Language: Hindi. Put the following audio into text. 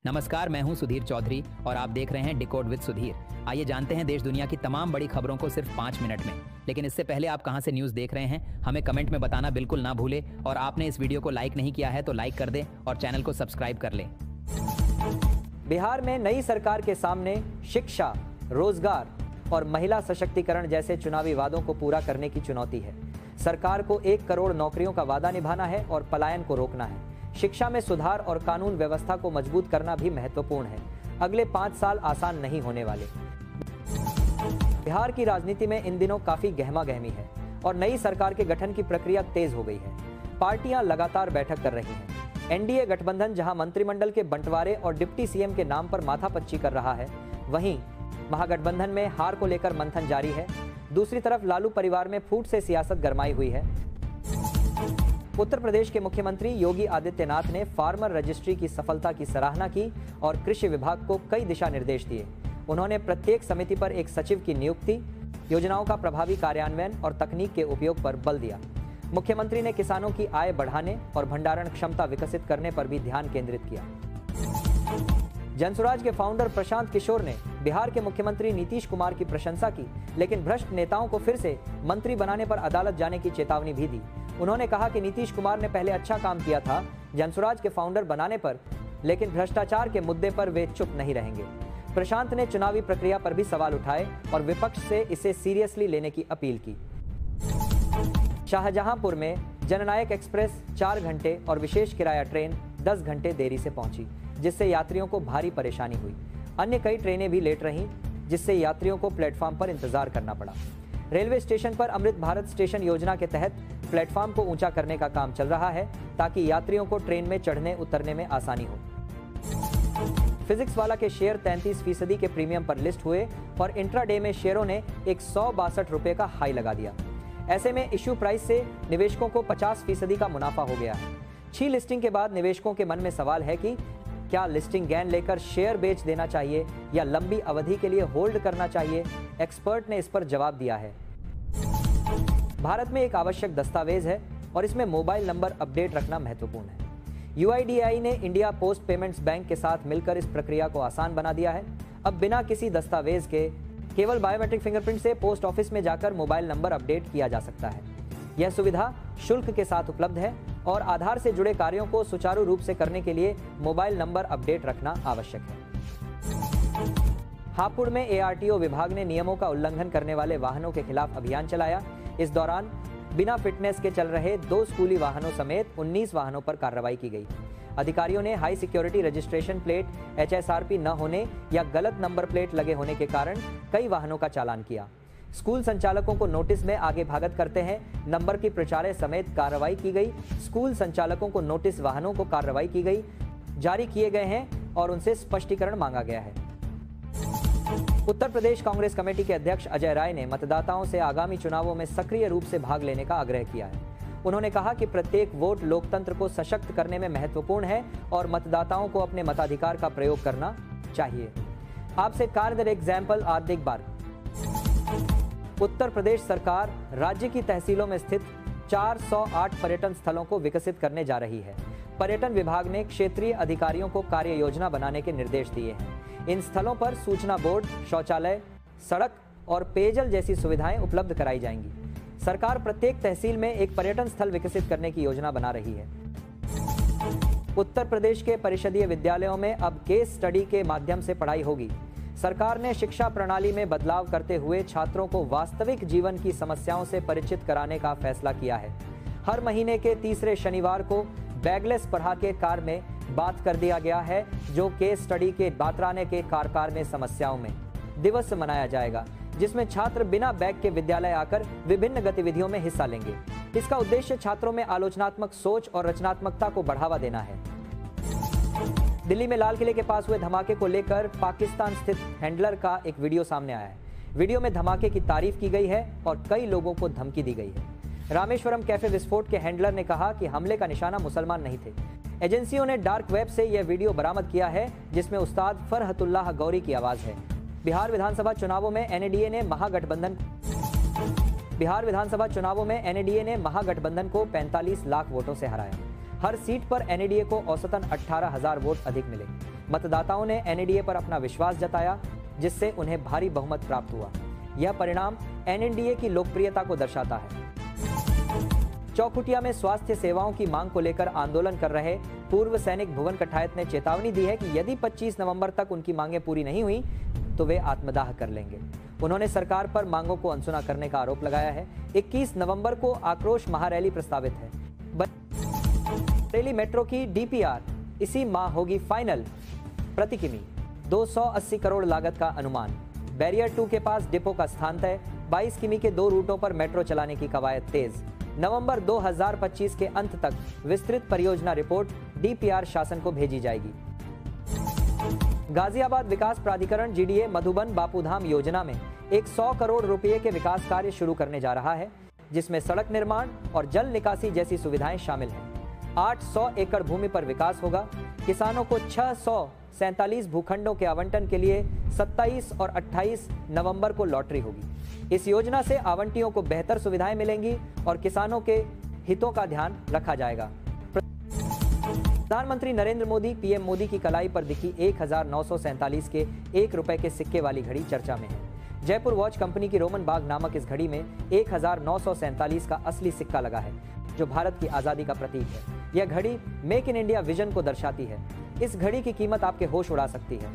नमस्कार, मैं हूं सुधीर चौधरी और आप देख रहे हैं डिकोड विद सुधीर। आइए जानते हैं देश दुनिया की तमाम बड़ी खबरों को सिर्फ 5 मिनट में। लेकिन इससे पहले आप कहां से न्यूज़ देख रहे हैं हमें कमेंट में बताना बिल्कुल ना भूले, और आपने इस वीडियो को लाइक नहीं किया है तो लाइक कर दें और चैनल को सब्सक्राइब कर लें। बिहार में नई सरकार के सामने शिक्षा, रोजगार और महिला सशक्तिकरण जैसे चुनावी वादों को पूरा करने की चुनौती है। सरकार को 1 करोड़ नौकरियों का वादा निभाना है और पलायन को रोकना है। शिक्षा में सुधार और कानून व्यवस्था को मजबूत करना भी महत्वपूर्ण है। अगले 5 साल आसान नहीं होने वाले। बिहार की राजनीति में इन दिनों काफी गहमागहमी है और नई सरकार के गठन की प्रक्रिया तेज हो गई है। पार्टियां लगातार बैठक कर रही हैं। एनडीए गठबंधन जहां मंत्रिमंडल के बंटवारे और डिप्टी सीएम के नाम पर माथापच्ची कर रहा है, वहीं महागठबंधन में हार को लेकर मंथन जारी है। दूसरी तरफ लालू परिवार में फूट से सियासत गरमाई हुई है। उत्तर प्रदेश के मुख्यमंत्री योगी आदित्यनाथ ने फार्मर रजिस्ट्री की सफलता की सराहना की और कृषि विभाग को कई दिशा निर्देश दिए। उन्होंने प्रत्येक समिति पर एक सचिव की नियुक्ति, योजनाओं का प्रभावी कार्यान्वयन और तकनीक के उपयोग पर बल दिया। मुख्यमंत्री ने किसानों की आय बढ़ाने और भंडारण क्षमता विकसित करने पर भी ध्यान केंद्रित किया। जनसुराज के फाउंडर प्रशांत किशोर ने बिहार के मुख्यमंत्री नीतीश कुमार की प्रशंसा की, लेकिन भ्रष्ट नेताओं को फिर से मंत्री बनाने पर अदालत जाने की चेतावनी भी दी। उन्होंने कहा कि नीतीश कुमार ने पहले अच्छा काम किया था जनसुराज के फाउंडर बनाने पर, लेकिन भ्रष्टाचार के मुद्दे पर वे चुप नहीं रहेंगे। प्रशांत ने चुनावी प्रक्रिया पर भी सवाल उठाए और विपक्ष से इसे सीरियसली लेने की अपील की। शाहजहांपुर में जननायक एक्सप्रेस 4 घंटे और विशेष किराया ट्रेन 10 घंटे देरी से पहुंची, जिससे यात्रियों को भारी परेशानी हुई। अन्य कई ट्रेनें भी लेट रहीं, जिससे यात्रियों को प्लेटफॉर्म पर इंतजार करना पड़ा। रेलवे स्टेशन पर अमृत भारत स्टेशन योजना के तहत प्लेटफॉर्म को ऊंचा करने का काम चल रहा है, ताकि यात्रियों को ट्रेन में चढ़ने उतरने में आसानी हो। फिजिक्स वाला के शेयर 33% के प्रीमियम पर लिस्ट हुए और इंट्राडे में शेयरों ने 162 रुपए का हाई लगा दिया। ऐसे में इश्यू प्राइस से निवेशकों को 50% का मुनाफा हो गया है। 6 लिस्टिंग के बाद निवेशकों के मन में सवाल है कि क्या लिस्टिंग गेन लेकर शेयर बेच देना चाहिए या लंबी अवधि के लिए होल्ड करना चाहिए। एक्सपर्ट ने इस पर जवाब दिया है। भारत में एक आवश्यक दस्तावेज है और इसमें मोबाइल नंबर अपडेट रखना महत्वपूर्ण है। यूआईडीएआई ने इंडिया पोस्ट पेमेंट्स बैंक के साथ मिलकर इस प्रक्रिया को आसान बना दिया है। अब बिना किसी दस्तावेज के केवल बायोमेट्रिक फिंगरप्रिंट से पोस्ट ऑफिस में जाकर मोबाइल नंबर अपडेट किया जा सकता है। यह सुविधा शुल्क के साथ उपलब्ध है और आधार से जुड़े कार्यों को सुचारू रूप से करने के लिए मोबाइल नंबर अपडेट रखना आवश्यक है। हापुड़ में एआरटीओ विभाग ने नियमों का उल्लंघन करने वाले वाहनों के खिलाफ अभियान चलाया। इस दौरान बिना फिटनेस के चल रहे 2 स्कूली वाहनों समेत 19 वाहनों पर कार्रवाई की गई। अधिकारियों ने high security registration plate, HSRP न होने या गलत नंबर प्लेट लगे होने के कारण कई वाहनों का चालान किया। स्कूल संचालकों को नोटिस में आगे भागत करते हैं नंबर की प्रचारे समेत कार्रवाई की गई। स्कूल संचालकों को नोटिस वाहनों को कार्रवाई की गई जारी किए गए हैं और उनसे स्पष्टीकरण मांगा गया है। उत्तर प्रदेश कांग्रेस कमेटी के अध्यक्ष अजय राय ने मतदाताओं से आगामी चुनावों में सक्रिय रूप से भाग लेने का आग्रह किया है। उन्होंने कहा कि प्रत्येक वोट लोकतंत्र को सशक्त करने में महत्वपूर्ण है और मतदाताओं को अपने मताधिकार का प्रयोग करना चाहिए। आपसे कार एग्जाम्पल आर्थिक बार। उत्तर प्रदेश सरकार राज्य की तहसीलों में स्थित 408 पर्यटन स्थलों को विकसित करने जा रही है। पर्यटन विभाग ने क्षेत्रीय अधिकारियों को कार्य योजना बनाने के निर्देश दिए हैं। इन स्थलों पर सूचना बोर्ड, शौचालय, सड़क और पेयजल जैसी सुविधाएं उपलब्ध कराई जाएंगी। सरकार प्रत्येक तहसील में एक पर्यटन स्थल विकसित करने की योजना बना रही है। उत्तर प्रदेश के परिषदीय विद्यालयों में अब केस स्टडी के माध्यम से पढ़ाई होगी। सरकार ने शिक्षा प्रणाली में बदलाव करते हुए छात्रों को वास्तविक जीवन की समस्याओं से परिचित कराने का फैसला किया है। हर महीने के तीसरे शनिवार को बैगलेस पढ़ाके कार में बात कर दिया गया है, जो केस स्टडी के बातराने के कारकार में समस्याओं में दिवस मनाया जाएगा, जिसमें छात्र बिना बैग के विद्यालय आकर विभिन्न गतिविधियों में हिस्सा लेंगे। इसका उद्देश्य छात्रों में आलोचनात्मक सोच और रचनात्मकता को बढ़ावा देना है। दिल्ली में लाल किले के पास हुए धमाके को लेकर पाकिस्तान स्थित हैंडलर का एक वीडियो सामने आया है। वीडियो में धमाके की तारीफ की गई है और कई लोगों को धमकी दी गई है। रामेश्वरम कैफे विस्फोट के हैंडलर ने कहा कि हमले का निशाना मुसलमान नहीं थे। एजेंसियों ने डार्क वेब से यह वीडियो बरामद किया है, जिसमें उस्ताद फरहतुल्लाह गौरी की आवाज है। बिहार विधानसभा चुनावों में एनडीए ने महागठबंधन को 45 लाख वोटों से हराया। हर सीट पर एनडीए को औसतन 18,000 वोट अधिक मिले। मतदाताओं ने एनडीए पर अपना विश्वास जताया, जिससे उन्हें भारी बहुमत प्राप्त हुआ। यह परिणाम एनडीए की लोकप्रियता को दर्शाता है। चौखुटिया में स्वास्थ्य सेवाओं की मांग को लेकर आंदोलन कर रहे पूर्व सैनिक भुवन कठायत ने चेतावनी दी है कि यदि 25 नवंबर तक उनकी मांगें पूरी नहीं हुई तो वे आत्मदाह कर लेंगे। उन्होंने सरकार पर मांगों को अनसुना करने का आरोप लगाया है। 21 नवंबर को आक्रोश महारैली प्रस्तावित है। बरेली मेट्रो की डीपीआर इसी माह होगी फाइनल। प्रति किमी 280 करोड़ लागत का अनुमान। बैरियर 2 के पास डिपो का स्थान तय। 22 किमी के 2 रूटों पर मेट्रो चलाने की कवायद तेज। नवंबर 2025 के अंत तक विस्तृत परियोजना रिपोर्ट डीपीआर शासन को भेजी जाएगी। गाजियाबाद विकास प्राधिकरण जीडीए मधुबन बापूधाम योजना में 100 करोड़ रुपए के विकास कार्य शुरू करने जा रहा है, जिसमें सड़क निर्माण और जल निकासी जैसी सुविधाएं शामिल हैं। 800 एकड़ भूमि पर विकास होगा। किसानों को 647 भूखंडों के आवंटन के लिए 27 और 28 नवंबर को लॉटरी होगी। इस योजना से आवंटियों को बेहतर सुविधाएं मिलेंगी और किसानों के हितों का ध्यान रखा जाएगा। प्रधानमंत्री नरेंद्र मोदी पीएम मोदी की कलाई पर दिखी 1947 के 1 रुपए के सिक्के वाली घड़ी चर्चा में है। जयपुर वॉच कंपनी की रोमन बाग नामक इस घड़ी में 1947 का असली सिक्का लगा है, जो भारत की आजादी का प्रतीक है। यह घड़ी मेक इन इंडिया विजन को दर्शाती है। इस घड़ी की कीमत आपके होश उड़ा सकती है।